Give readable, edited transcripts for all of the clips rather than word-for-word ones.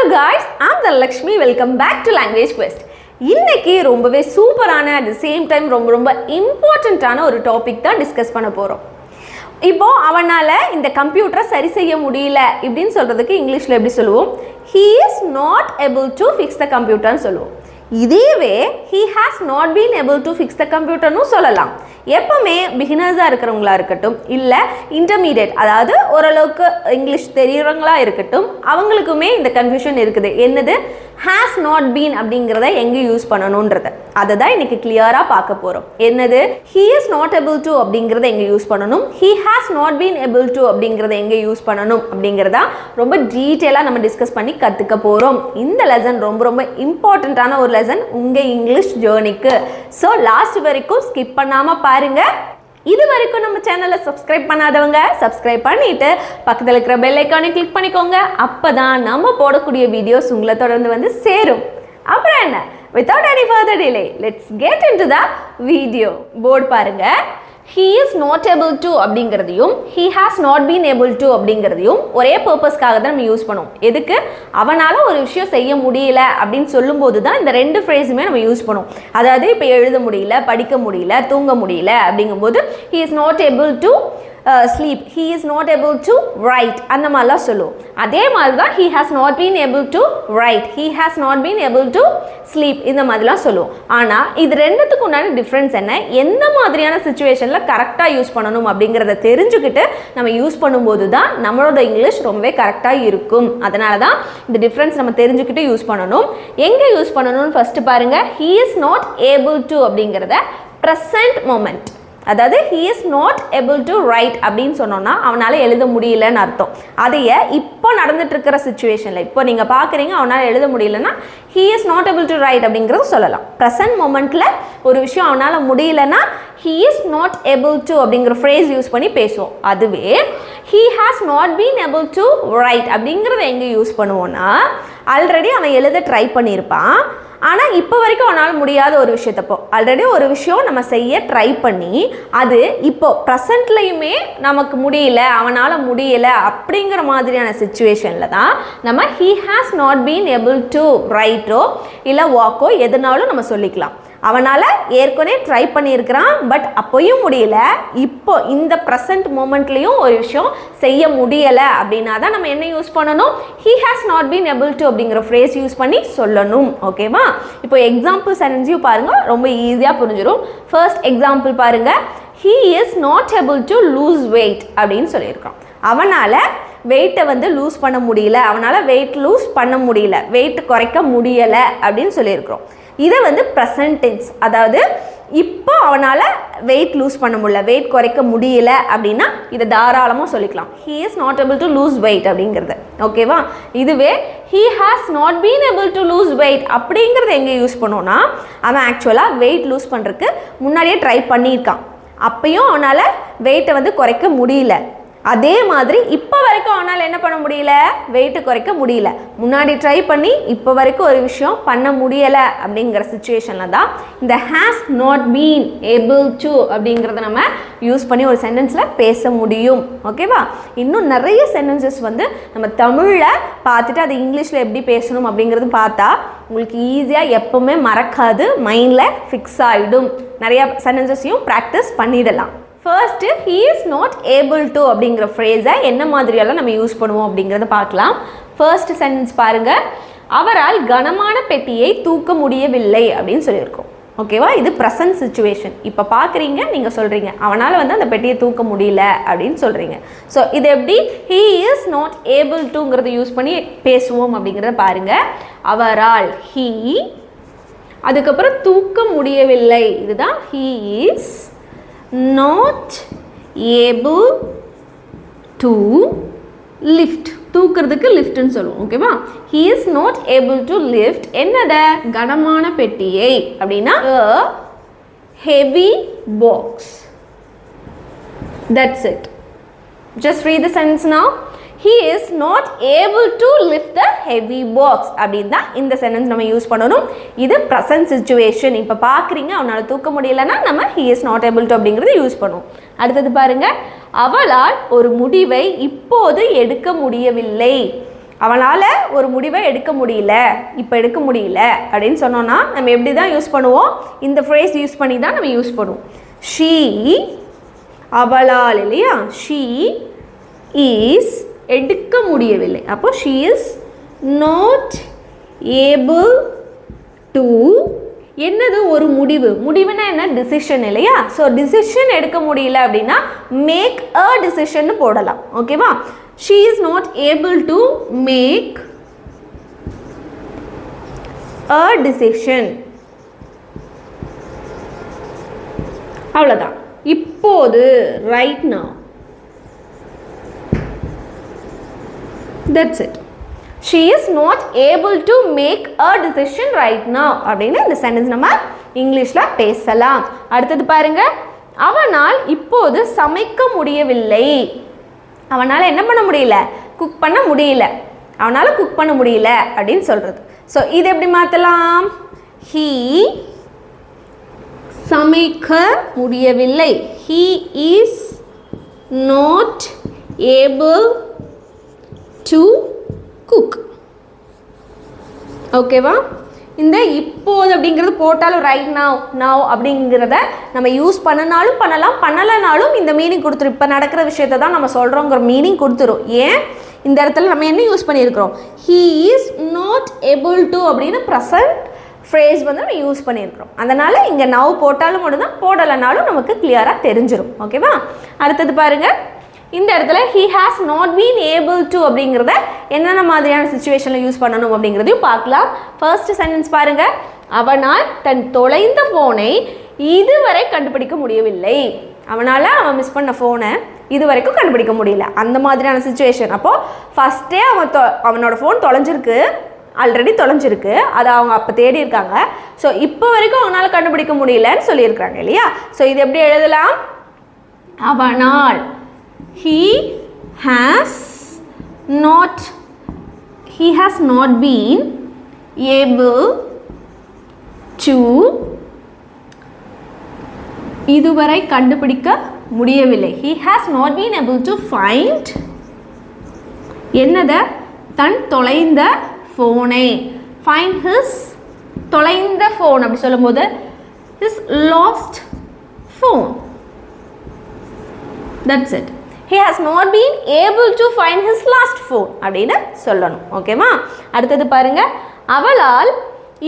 Hello guys, I'm the Lakshmi. Welcome back to Language Quest. இன்னைக்கு ரொம்பவே சூப்பரான at the same time ரொம்ப இம்பார்ட்டன்ட்டான ஒரு டாபிக் தான் டிஸ்கஸ் பண்ண போறோம். இப்போ அவனால இந்த கம்ப்யூட்டரை சரி செய்ய முடியல இப்படின்னு சொல்றதுக்கு இங்கிலீஷ்ல எப்படி சொல்லுவோம்? He is not able to fix the computer ன்னு சொல்லுவோம். இதுவே he has not been able to fix the computer ன்னு சொல்லலாம். எப்பவுமே பிகினர்ஸா இருக்கிறவங்களா இருக்கட்டும் இல்ல இன்டர்மீடியேட் அதாவது ஓரளவுக்கு இங்கிலீஷ் தெரியறவங்களா இருக்கட்டும் அவங்களுக்குமே இந்த கன்ஃபியூஷன் இருக்குது. என்னது has not been அப்படிங்கறத எங்க யூஸ் பண்ணனும்ன்றது. அத தான் இன்னைக்கு கிளியரா பார்க்க போறோம். என்னது he is not able to அப்படிங்கறத எங்க யூஸ் பண்ணனும், he has not been able to அப்படிங்கறத எங்க யூஸ் பண்ணனும் அப்படிங்கறத ரொம்ப டீடைலா நம்ம டிஸ்கஸ் பண்ணி கத்துக்க போறோம். இந்த லெசன் ரொம்ப இம்பார்ட்டன்ட்டான ஒரு லெசன் உங்க இங்கிலீஷ் ஜர்னிக்கு. சோ லாஸ்ட் வரைக்கும் ஸ்கிப் பண்ணாம பாருங்க. இது வரைக்கும் நம்ம சேனலை சப்ஸ்கிரைப் பண்ணாதவங்க சப்ஸ்கிரைப் பண்ணிட்டு பக்கத்தில் இருக்கிற பெல் ஐக்கானை கிளிக் பண்ணிக்கோங்க. அப்பதான் நம்ம போடக்கூடிய வீடியோஸ் உங்களை தொடர்ந்து வந்து சேரும். அப்புறம் என்ன, without any further delay, let's get into the video. Board பாருங்க. He is not able to அப்படிங்கிறதையும் he has not been able to அப்படிங்கிறதையும் ஒரே பர்பஸ்க்காக தான் நம்ம யூஸ் பண்ணுவோம். எதுக்கு? அவனால ஒரு விஷயம் செய்ய முடியல அப்படின்னு சொல்லும்போது தான் இந்த ரெண்டு ஃப்ரேஸுமே நம்ம யூஸ் பண்ணுவோம். அதாவது இப்போ எழுத முடியல, படிக்க முடியல, தூங்க முடியல அப்படிங்கும்போது he is not able to sleep, he is not able to write அந்த மாதிரிலாம் சொல்லுவோம். அதே மாதிரி தான் he has not been able to write, he has not been able to sleep இந்த மாதிரிலாம் சொல்லுவோம். ஆனால் இது ரெண்டுத்துக்கு உண்டான டிஃப்ரென்ஸ் என்ன, எந்த மாதிரியான சுச்சுவேஷனில் கரெக்டாக யூஸ் பண்ணணும் அப்படிங்கிறத தெரிஞ்சுக்கிட்டு நம்ம யூஸ் பண்ணும்போது தான் நம்மளோட இங்கிலீஷ் ரொம்பவே கரெக்டாக இருக்கும். அதனால தான் இந்த டிஃப்ரென்ஸ் நம்ம தெரிஞ்சுக்கிட்டு யூஸ் பண்ணணும். எங்கே யூஸ் பண்ணணும்னு ஃபஸ்ட்டு பாருங்கள். he is not able to அப்படிங்கிறத ப்ரெசன்ட் மொமெண்ட், அதாவது he is not able to write அப்படின்னு சொன்னோன்னா அவனால் எழுத முடியலன்னு அர்த்தம். அதையே இப்போ நடந்துட்டு இருக்கிற சுச்சுவேஷனில் இப்போ நீங்கள் பார்க்குறீங்க அவனால் எழுத முடியலன்னா he is not able to write அப்படிங்கிறது சொல்லலாம். ப்ரெசன்ட் மொமெண்ட்டில் ஒரு விஷயம் அவனால் முடியலன்னா he is not able to அப்படிங்கிற ஃப்ரேஸ் யூஸ் பண்ணி பேசுவோம். அதுவே he has not been able to write அப்படிங்கிறத எங்கே யூஸ் பண்ணுவோன்னா ஆல்ரெடி அவன் எழுத ட்ரை பண்ணியிருப்பான், ஆனால் இப்போ வரைக்கும் அவனால் முடியாத ஒரு விஷயத்தப்போ ஆல்ரெடி ஒரு விஷயம் நம்ம செய்ய ட்ரை பண்ணி அது இப்போ ப்ரெசண்ட்லையுமே நமக்கு முடியல, அவனால் முடியல அப்படிங்கிற மாதிரியான சுச்சுவேஷனில் தான் நம்ம he has not been able to write-ஓ இல்லை walk-ஓ எதுனாலும் நம்ம சொல்லிக்கலாம். அவனால் ஏற்கனவே ட்ரை பண்ணியிருக்கிறான், பட் அப்போயும் முடியல, இப்போ இந்த ப்ரெசன்ட் மூமெண்ட்லேயும் ஒரு விஷயம் செய்ய முடியலை அப்படின்னா தான் நம்ம என்ன யூஸ் பண்ணணும், he has not been able to அப்படிங்கிற ஃப்ரேஸ் யூஸ் பண்ணி சொல்லணும். ஓகேவா? இப்போ எக்ஸாம்பிள் சென்டென்ஸையும் பாருங்கள், ரொம்ப ஈஸியாக புரிஞ்சிடும். ஃபர்ஸ்ட் எக்ஸாம்பிள் பாருங்கள். he is not able to lose weight அப்படின்னு சொல்லியிருக்கான். அவனால் வெயிட்டை வந்து லூஸ் பண்ண முடியல, அவனால் வெயிட் லூஸ் பண்ண முடியல, வெயிட் குறைக்க முடியலை அப்படின்னு சொல்லியிருக்கிறோம். இதை வந்து ப்ரெசன்ட் டென்ஸ், அதாவது இப்போ அவனால் வெயிட் லூஸ் பண்ண முடியல, வெயிட் குறைக்க முடியல அப்படின்னா இதை தாராளமாக சொல்லிக்கலாம். he is not able to lose weight அப்படிங்கிறது. ஓகேவா? இதுவே he has not been able to lose weight அப்படிங்கிறத எங்கே யூஸ் பண்ணோன்னா அவன் ஆக்சுவலாக வெயிட் லூஸ் பண்ணுறதுக்கு முன்னாடியே ட்ரை பண்ணியிருக்கான், அப்பையும் அவனால் வெயிட்டை வந்து குறைக்க முடியல. அதே மாதிரி இப்போ வரைக்கும் அவனால் என்ன பண்ண முடியல, வெயிட்டு குறைக்க முடியல. முன்னாடி ட்ரை பண்ணி இப்போ வரைக்கும் ஒரு விஷயம் பண்ண முடியலை அப்படிங்கிற சுச்சுவேஷனில் தான் இந்த has not been able to அப்படிங்கிறத நம்ம யூஸ் பண்ணி ஒரு சென்டென்ஸில் பேச முடியும். ஓகேவா? இன்னும் நிறைய சென்டென்சஸ் வந்து நம்ம தமிழில் பார்த்துட்டு அது இங்கிலீஷில் எப்படி பேசணும் அப்படிங்கிறது பார்த்தா உங்களுக்கு ஈஸியாக எப்போவுமே மறக்காது, மைண்டில் ஃபிக்ஸ் ஆகிடும். நிறையா சென்டென்சஸையும் ப்ராக்டிஸ் பண்ணிடலாம். First he is not able to அப்படிங்கிற ஃப்ரேஸை என்ன மாதிரியெல்லாம் நம்ம யூஸ் பண்ணுவோம் அப்படிங்கிறத பார்க்கலாம். ஃபர்ஸ்ட் சென்டென்ஸ் பாருங்கள். அவரால் கனமான பெட்டியை தூக்க முடியவில்லை அப்படின்னு சொல்லியிருக்கோம். ஓகேவா? இது ப்ரெசன்ட் சுச்சுவேஷன். இப்போ பார்க்குறீங்க, நீங்கள் சொல்கிறீங்க அவனால் வந்து அந்த பெட்டியை தூக்க முடியல அப்படின்னு சொல்கிறீங்க. ஸோ இது எப்படி he is not able toங்கிறத யூஸ் பண்ணி பேசுவோம் அப்படிங்கிறத பாருங்கள். அவரால் he, அதுக்கப்புறம் தூக்க முடியவில்லை, இதுதான் he is not able to lift, தூக்கிறதுக்கு லிஃப்ட்னு சொல்லுவோம். ஓகேவா? he is not able to lift என்னத கனமான பெட்டியை அப்படின்னா a heavy box. That's it. Just read the sentence now. he is not able to lift the heavy box அப்படின்னு தான் இந்த sentence நம்ம use பண்ணணும். இது ப்ரெசன்ட் சிச்சுவேஷன். இப்போ பார்க்குறீங்க அவனால் தூக்க முடியலன்னா நம்ம he is not able to அப்படிங்கிறத யூஸ் பண்ணுவோம். அடுத்தது பாருங்க. அவளால் ஒரு முடிவை இப்போது எடுக்க முடியவில்லை. அவனால் ஒரு முடிவை எடுக்க முடியல, இப்போ எடுக்க முடியல அப்படின்னு சொன்னோன்னா நம்ம எப்படி தான் யூஸ் பண்ணுவோம்? இந்த ஃப்ரேஸ் யூஸ் பண்ணி தான் நம்ம யூஸ் பண்ணுவோம். ஷீ, அவளால் இல்லையா, ஷீ இஸ் எடுக்க முடியவில்லை. அப்போ she is not able to, என்னது ஒரு முடிவு, முடிவுனா என்ன? டிசிஷன் இல்லையா? ஸோ டிசிஷன் எடுக்க முடியல அப்படின்னா மேக் அ டிசிஷன் போடலாம். ஓகேவா? She is not able to make a decision. அவ்வளோதான். இப்போது right now. That's it. She is not able to make a decision right now அப்படின்னு இந்த சென்டென்ஸ் நம்ம இங்கிலீஷில் பேசலாம். அடுத்தது பாருங்க, அவனால் இப்போது சமைக்க முடியவில்லை. அவனால் என்ன பண்ண முடியல? குக் பண்ண முடியல. அவனால் குக் பண்ண முடியல அப்படின்னு சொல்கிறது. ஸோ இது எப்படி மாற்றலாம்? he சமைக்க முடியவில்லை. he is not able to cook. ஓகேவா? இந்த இப்போது அப்படிங்கிறது போட்டாலும் ரைட் நவ் அப்படிங்கிறத நம்ம யூஸ் பண்ணனாலும் பண்ணலாம், பண்ணலைனாலும் இந்த மீனிங் கொடுத்துரும். இப்போ நடக்கிற விஷயத்தை தான் நம்ம சொல்கிறோங்கிற மீனிங் கொடுத்துரும். ஏன் இந்த இடத்துல நம்ம என்ன யூஸ் பண்ணியிருக்கிறோம்? he is not able to அப்படின்னு ப்ரெசன்ட் ஃப்ரேஸ் வந்து நம்ம யூஸ் பண்ணியிருக்கிறோம். அதனால் இங்கே நவ் போட்டாலும் மட்டும் தான், போடலைனாலும் நமக்கு கிளியராக தெரிஞ்சிடும். ஓகேவா? அடுத்தது பாருங்கள், இந்த இடத்துல he has not been able to அப்படிங்கிறத என்னென்ன மாதிரியான சிச்சுவேஷனில் யூஸ் பண்ணணும் அப்படிங்கிறதையும் பார்க்கலாம். ஃபர்ஸ்ட் சென்டென்ஸ் பாருங்க, அவனால் தன் தொலைந்த ஃபோனை இதுவரை கண்டுபிடிக்க முடியவில்லை. அவனால் அவன் மிஸ் பண்ண ஃபோனை இதுவரைக்கும் கண்டுபிடிக்க முடியல, அந்த மாதிரியான சுச்சுவேஷன். அப்போது ஃபஸ்ட்டே அவனோட ஃபோன் தொலைஞ்சிருக்கு, ஆல்ரெடி தொலைஞ்சிருக்கு, அதை அவங்க அப்போ தேடி இருக்காங்க. ஸோ இப்போ வரைக்கும் அவனால் கண்டுபிடிக்க முடியலன்னு சொல்லியிருக்காங்க இல்லையா? ஸோ இது எப்படி எழுதலாம்? அவனால் he has not been able to இதுவரை கண்டுபிடிக்க முடியவில்லை. he has not been able to find என்னத? தன் தொலைந்த ஃபோனை. find his தொலைந்த ஃபோன் அப்படி சொல்லும்போது his lost phone. that's it. he has not been able to find his last phone அப்படின்னு சொல்லணும். ஓகேவா? அடுத்தது பாருங்க, அவளால்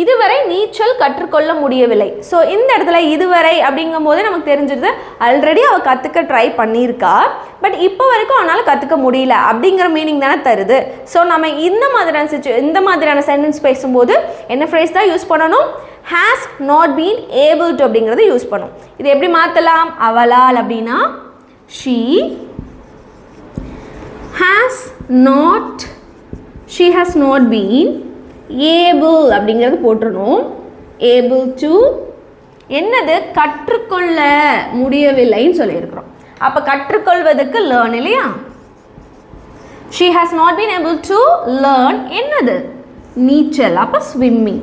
இதுவரை நீச்சல் கற்றுக்கொள்ள முடியவில்லை. ஸோ இந்த இடத்துல இதுவரை அப்படிங்கும் போது நமக்கு தெரிஞ்சிருது ஆல்ரெடி அவள் கற்றுக்க ட்ரை பண்ணியிருக்கா, பட் இப்போ வரைக்கும் அவனால் கற்றுக்க முடியல அப்படிங்கிற மீனிங் தானே தருது. ஸோ நம்ம இந்த மாதிரியான சென்டென்ஸ் பேசும்போது என்ன ஃப்ரேஸ் தான் யூஸ் பண்ணணும்? has not been able to அப்படிங்கிறத யூஸ் பண்ணணும். இது எப்படி மாற்றலாம்? அவளால் அப்படின்னா she has not been able அப்படிங்கிறது போட்டுறணும். able to என்னது? கற்றுக்கொள்ள முடியவில்லைன்னு சொல்லியிருக்கிறோம். அப்போ கற்றுக்கொள்வதற்கு learn இல்லையா? she has not been able to learn என்னது? நீச்சல். அப்போ swimming.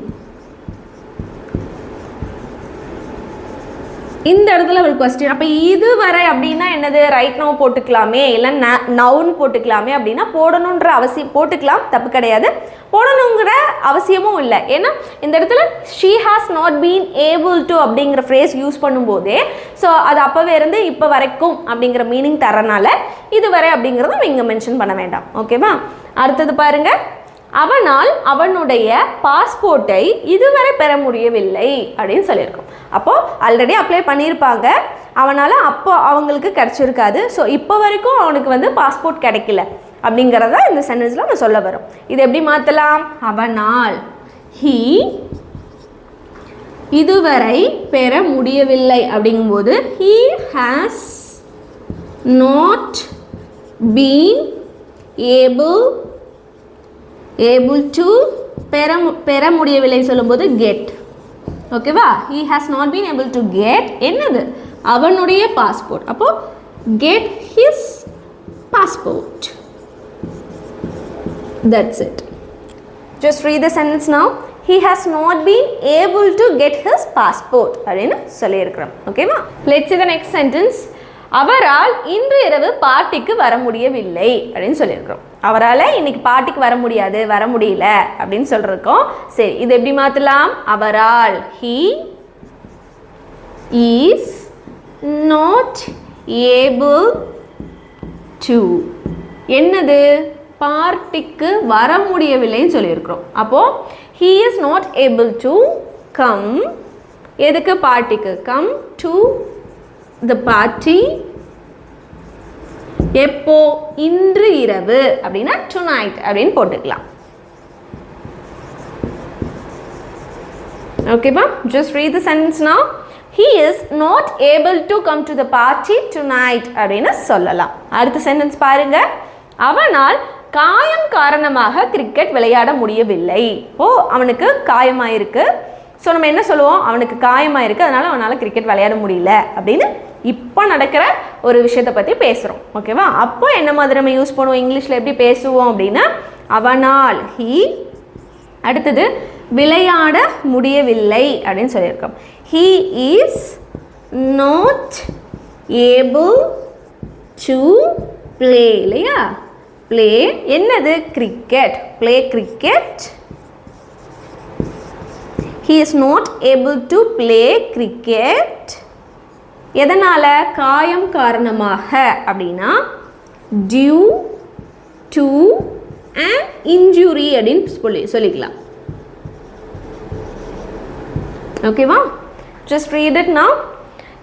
இந்த இடத்துல ஒரு கொஸ்டின், அப்போ இதுவரை அப்படின்னா என்னது? ரைட் நவ் போட்டுக்கலாமே, இல்லை நவுன் போட்டுக்கலாமே அப்படின்னா போடணுன்ற அவசியம், போட்டுக்கலாம், தப்பு கிடையாது, போடணுங்கிற அவசியமும் இல்லை. ஏன்னா இந்த இடத்துல she has not been able to அப்படிங்கிற ஃப்ரேஸ் யூஸ் பண்ணும்போதே ஸோ அது அப்போவே இருந்து இப்போ வரைக்கும் அப்படிங்கிற மீனிங் தரனால இதுவரை அப்படிங்கிறத நம்ம இங்கே மென்ஷன் பண்ண வேண்டாம். ஓகேவா? அடுத்தது பாருங்க, அவனால் அவனுடைய பாஸ்போர்ட்டை இதுவரை பெற முடியவில்லை அப்படின்னு சொல்லியிருக்கோம். அப்போது ஆல்ரெடி அப்ளை பண்ணியிருப்பாங்க, அவனால் அப்போ அவங்களுக்கு கிடச்சிருக்காது. ஸோ இப்போ வரைக்கும் அவனுக்கு வந்து பாஸ்போர்ட் கிடைக்கல அப்படிங்கிறத இந்த சென்டென்ஸில் நம்ம சொல்ல வரோம். இது எப்படி மாற்றலாம்? அவனால் he இதுவரை பெற முடியவில்லை அப்படிங்கும்போது he has not been able to பெற முடியவில்லை சொல்லும்போது get. ஓகேவா? he has not been able to get என்னது? அவனுடைய பாஸ்போர்ட். அப்போ get his passport. that's it. just read the sentence now. he has not been able to get his passport அப்படின்னு சொல்லியிருக்கிறோம். ஓகேவா? let's see the next sentence. அவரால் இன்று இரவு பார்ட்டிக்கு வர முடியவில்லை அப்படின்னு சொல்லியிருக்கிறோம். அவரால் இன்னைக்கு பார்ட்டிக்கு வர முடியாது, வர முடியல அப்படின்னு சொல்லியிருக்கோம். சரி, இது எப்படி மாற்றலாம்? அவரால் he is not able to என்னது? பார்ட்டிக்கு வர முடியவில்லைன்னு சொல்லியிருக்கிறோம். அப்போ he is not able to come எதுக்கு? பார்ட்டிக்கு. come to the party எப்போ? இன்று இரவு அப்படின்னா tonight அப்படின்னு போட்டுக்கலாம். ஓகேவா? just read the sentence now. he is not able to come to the party tonight அப்படின்னு சொல்லலாம். அடுத்த சென்டென்ஸ் பாருங்க. அவனால் காயம் காரணமாக கிரிக்கெட் விளையாட முடியவில்லை. அவனுக்கு காயமாயிருக்கு. ஸோ நம்ம என்ன சொல்லுவோம்? அவனுக்கு காயமாயிருக்கு, அதனால அவனால் கிரிக்கெட் விளையாட முடியல அப்படின்னு இப்போ நடக்கிற ஒரு விஷயத்தை பற்றி பேசுகிறோம். ஓகேவா? அப்போ என்ன மாதிரி நம்ம யூஸ் பண்ணுவோம்? இங்கிலீஷில் எப்படி பேசுவோம் அப்படின்னா அவனால் he, அடுத்தது விளையாட முடியவில்லை அப்படின்னு சொல்லியிருக்கோம். he is not able to play இல்லையா? play என்னது? Cricket. play cricket. he is not able to play cricket. எதனால? காயம் காரணமாக அப்படின்னா due to an injury அப்படின்னு சொல்லிக்கலாம். ஓகேவா? just read it now.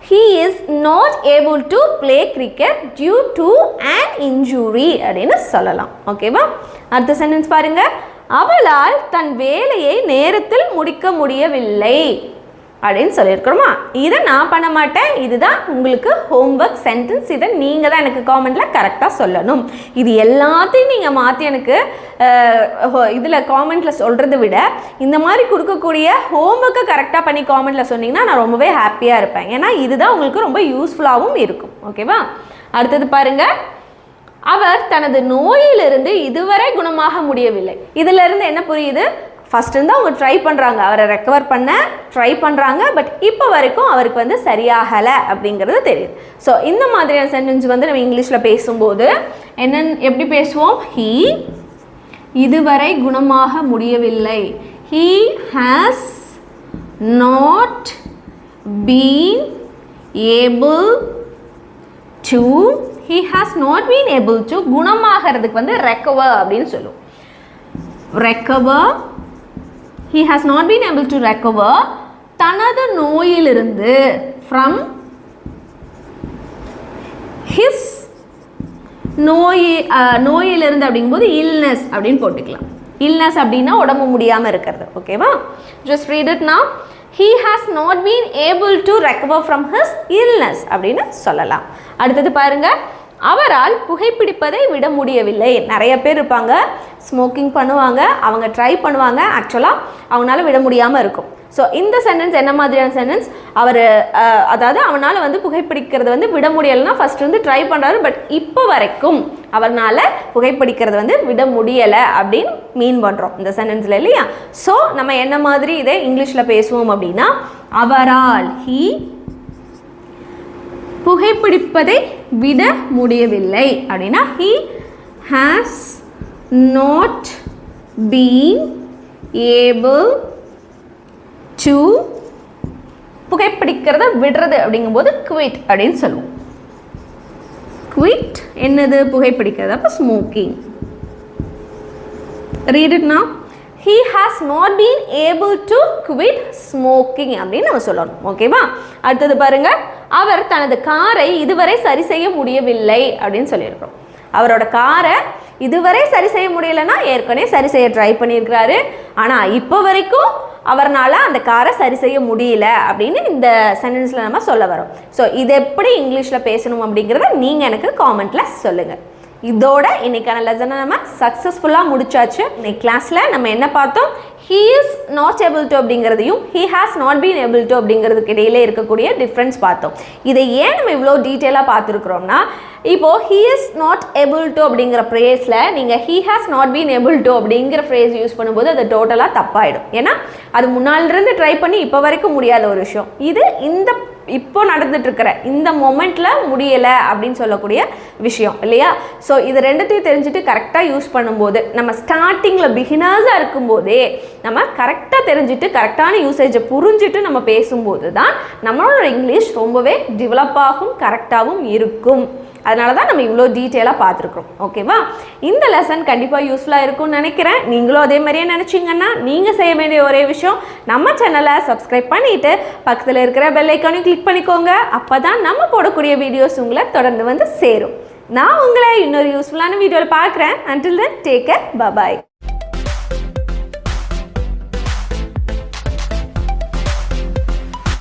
he is not able to play cricket due to an injury அப்படின்னு சொல்லலாம். ஓகேவா? அடுத்த சென்டென்ஸ் பாருங்க. அவளால் தன் வேலையை நேரத்தில் முடிக்க முடியவில்லை அப்படின்னு சொல்லியிருக்கிறோமா? இதை நான் பண்ண மாட்டேன். இதுதான் உங்களுக்கு ஹோம்ஒர்க் சென்டென்ஸ். இதை நீங்கள் தான் எனக்கு காமெண்ட்டில் கரெக்டாக சொல்லணும். இது எல்லாத்தையும் நீங்கள் மாற்றி எனக்கு இதில் காமெண்ட்டில் சொல்கிறத விட இந்த மாதிரி கொடுக்கக்கூடிய ஹோம்ஒர்க்கை கரெக்டாக பண்ணி காமெண்ட்டில் சொன்னீங்கன்னா நான் ரொம்பவே ஹாப்பியாக இருப்பேன். ஏன்னா இதுதான் உங்களுக்கு ரொம்ப யூஸ்ஃபுல்லாகவும் இருக்கும். ஓகேவா? அடுத்தது பாருங்கள். அவர் தனது நோயிலிருந்து இதுவரை குணமாக முடியவில்லை. இதிலிருந்து என்ன புரியுது? ஃபஸ்ட்டு இருந்து அவங்க ட்ரை பண்ணுறாங்க, அவரை ரெக்கவர் பண்ண ட்ரை பண்ணுறாங்க. பட் இப்போ வரைக்கும் அவருக்கு வந்து சரியாகலை அப்படிங்கிறது தெரியுது. ஸோ இந்த மாதிரியான சென்டென்ஸ் வந்து நம்ம இங்கிலீஷில் பேசும்போது எப்படி பேசுவோம்? he இதுவரை குணமாக முடியவில்லை. he has not been able to he has not been able to குணமாகிறதுக்கு வந்து recover அப்படின்னு சொல்லுவோம். recover he has not been able to recover தனது நோயிலிருந்து from his நோயிலிருந்து அப்படிங்கும்போது illness அப்படின்னு போட்டுக்கலாம். illness அப்படின்னா உடம்பு முடியாமல் இருக்கிறது. ஓகேவா? just read it now. he has not been able to recover from his illness அப்படின்னு சொல்லலாம். அடுத்தது பாருங்க. அவரால் புகைப்பிடிப்பதை விட முடியவில்லை. நிறைய பேர் இருப்பாங்க, ஸ்மோக்கிங் பண்ணுவாங்க, அவங்க ட்ரை பண்ணுவாங்க, ஆக்சுவலாக அவங்களால விட முடியாமல் இருக்கும். ஸோ இந்த சென்டென்ஸ் என்ன மாதிரியான சென்டென்ஸ்? அதாவது அவனால் வந்து புகைப்பிடிக்கிறது வந்து விட முடியலைன்னா ஃபஸ்ட் வந்து ட்ரை பண்ணுறாரு, பட் இப்போ வரைக்கும் அவரால் புகைப்பிடிக்கிறது வந்து விட முடியலை அப்படின்னு மீன் பண்ணுறோம் இந்த சென்டென்ஸில் இல்லையா? ஸோ நம்ம என்ன மாதிரி இதை இங்கிலீஷில் பேசுவோம் அப்படின்னா அவரால் he புகைப்பிடிப்பதை விட முடியவில்லை அப்படின்னா he has not been able to புகைப்பிடிக்கிறத விடுறது அப்படிங்கும்போது quit அப்படின்னு சொல்லுவோம். quit என்னது? புகைப்பிடிக்கிறது. அப்போ smoking. read it now. he has not been able to quit smoking அப்படின்னு நம்ம சொல்லணும். ஓகேவா? அடுத்தது பாருங்க. அவர் தனது காரை இதுவரை சரி செய்ய முடியவில்லை அப்படின்னு சொல்லியிருக்கிறோம். அவரோட காரை இதுவரை சரி செய்ய முடியலைன்னா ஏற்கனவே சரி செய்ய ட்ரை பண்ணியிருக்கிறாரு, ஆனால் இப்போ வரைக்கும் அவரால் அந்த காரை சரி செய்ய முடியல அப்படின்னு இந்த சென்டென்ஸில் நம்ம சொல்ல வரோம். ஸோ இது எப்படி இங்கிலீஷில் பேசணும் அப்படிங்கிறத நீங்கள் எனக்கு காமெண்ட்டில் சொல்லுங்கள். இதோட இன்னைக்கான லெசனை நம்ம சக்ஸஸ்ஃபுல்லாக முடிச்சாச்சு. இன்னைக்கு கிளாஸில் நம்ம என்ன பார்த்தோம்? he is not able to அப்படிங்கிறதையும் he has not been able to அப்படிங்கிறதுக்கு இடையிலே இருக்கக்கூடிய டிஃப்ரென்ஸ் பார்த்தோம். இதை ஏன் நம்ம இவ்வளோ டீட்டெயிலாக பார்த்துருக்குறோம்னா, இப்போது he is not able to அப்படிங்கிற ஃப்ரேஸில் நீங்கள் he has not been able to அப்படிங்கிற ஃப்ரேஸ் யூஸ் பண்ணும்போது அது டோட்டலாக தப்பாயிடும். ஏன்னா அது முன்னாலிருந்து ட்ரை பண்ணி இப்போ வரைக்கும் முடியாத ஒரு விஷயம். இது இந்த இப்போ நடந்துட்டுருக்கிற இந்த மொமெண்ட்டில் முடியலை அப்படின்னு சொல்லக்கூடிய விஷயம் இல்லையா? ஸோ இது ரெண்டுத்தையும் தெரிஞ்சுட்டு கரெக்டாக யூஸ் பண்ணும்போது நம்ம ஸ்டார்டிங்கில் பிகினர்ஸாக இருக்கும்போதே நம்ம கரெக்டாக தெரிஞ்சுட்டு கரெக்டான யூசேஜை புரிஞ்சுட்டு நம்ம பேசும்போது தான் நம்மளோட இங்கிலீஷ் ரொம்பவே டெவலப் ஆகும், கரெக்டாகவும் இருக்கும். அதனால தான் நம்ம இவ்வளோ டீட்டெயிலாக பார்த்துருக்குறோம். ஓகேவா? இந்த லெசன் கண்டிப்பாக யூஸ்ஃபுல்லாக இருக்கும்னு நினைக்கிறேன். நீங்களும் அதே மாதிரியே நினச்சிங்கன்னா நீங்கள் செய்ய வேண்டிய ஒரே விஷயம், நம்ம சேனலை சப்ஸ்கிரைப் பண்ணிவிட்டு பக்கத்தில் இருக்கிற பெல் ஐக்கானையும் கிளிக் பண்ணிக்கோங்க. அப்போ தான் நம்ம போடக்கூடிய வீடியோஸ் உங்களை தொடர்ந்து வந்து சேரும். நான் உங்களை இன்னொரு யூஸ்ஃபுல்லான வீடியோவில் பார்க்குறேன். until then take care, bye bye.